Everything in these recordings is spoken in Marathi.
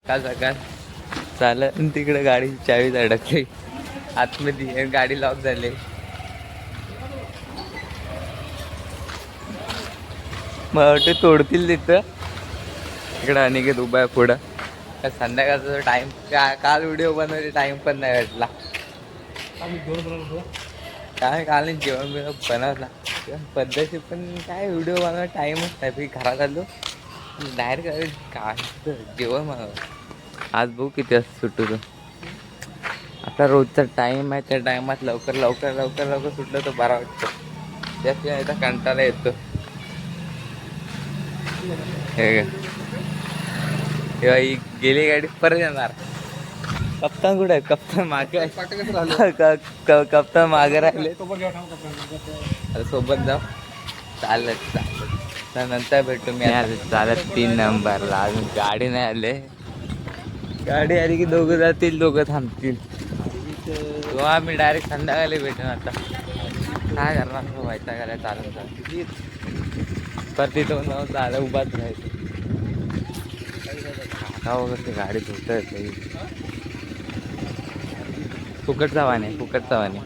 का सकाळ चालत तिकडे गाडीची चावी अडकली आतमध्ये, गाडी लॉक झाली. मग ते तोडतील तिथं. इकडं अनिकेत उभा आहे पुढं. संध्याकाळचा टाइम काल व्हिडिओ बनवायचा टाइम पण नाही भेटला. काय काल जेवण बनवला पद्धती, पण काय व्हिडिओ बनवायला टाइमच नाही. घरात आलो डायरेक्ट काय जेवण बनवलं. आज बघू किती असं सुटू तो. आता रोजचा टाइम आहे, त्या टायमात लवकर लवकर लवकर लवकर सुटलं तर बरा वाटतं. त्याशिवाय आता कंटाळा येतो. हे तेव्हा ही गेली गाडी परत येणार. कप्तान कुठे आहे? कप्तान मागे आहे. कप्तान मागे राहिले. सोबत जाऊ. चालत चालत नंतर भेटू. मी चालत 3 नंबरला. अजून गाडी नाही आले. गाडी आली की दोघं जातील, दोघं थांबतील. तेव्हा आम्ही डायरेक्ट संध्याकाळी भेटून. आता काय करणार व्हायचा काय चालत चालत पर तिथं न चालत उभाच राहायचं. का वगैरे गाडी धुत फुकटचा वाणे फुकटचा वाणे.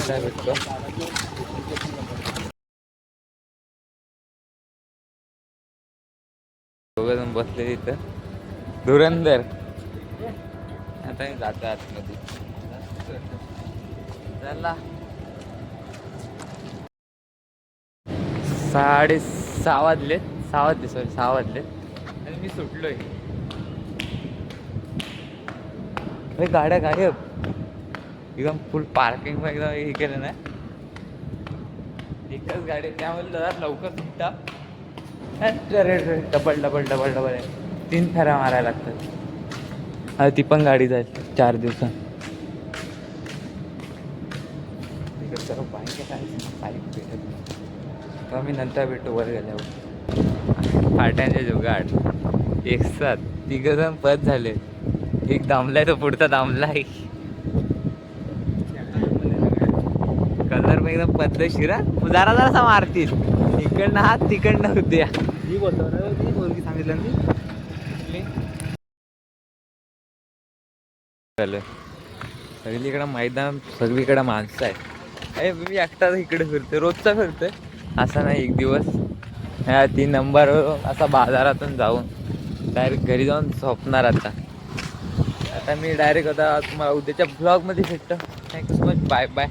भेटतो. दोघं बसले तिथं. धुरंधर आता मी जातो आतमध्ये. चला 6:30 वाजले. 6 वाजले आणि मी सुटलोय. गाड्या गायब एकदम. फुल पार्किंग एकदम हे केलं ना. एकच गाडी त्यामुळे जरा लवकर सुटता. डबल डबल डबल डबल आहे. 3 फेऱ्या मारायला लागतात. ती पण गाडी जाईल 4 दिवसात. मी नंतर भेटू वर गेल्यावर. फाट्यांचे जुगाड एक साथ 3 जण पद झाले. एक दामलाय तो पुढचा दामलाय. कलर पण एकदम पद्धतशीर. जरा जरासा मारतील. इकडनं हात तिकडनं उद्या. सांगितलं सगळीकडे मैदान, सगळीकडे माणसं आहे. मी एकटाच इकडे फिरतोय. रोजचा फिरतोय असा नाही. एक दिवस 3 नंबर असा बाजारातून जाऊन डायरेक्ट घरी जाऊन झोपणार. आता मी डायरेक्ट आता तुम्हाला उद्याच्या ब्लॉगमध्ये भेटतो. Thank you so much. Bye bye.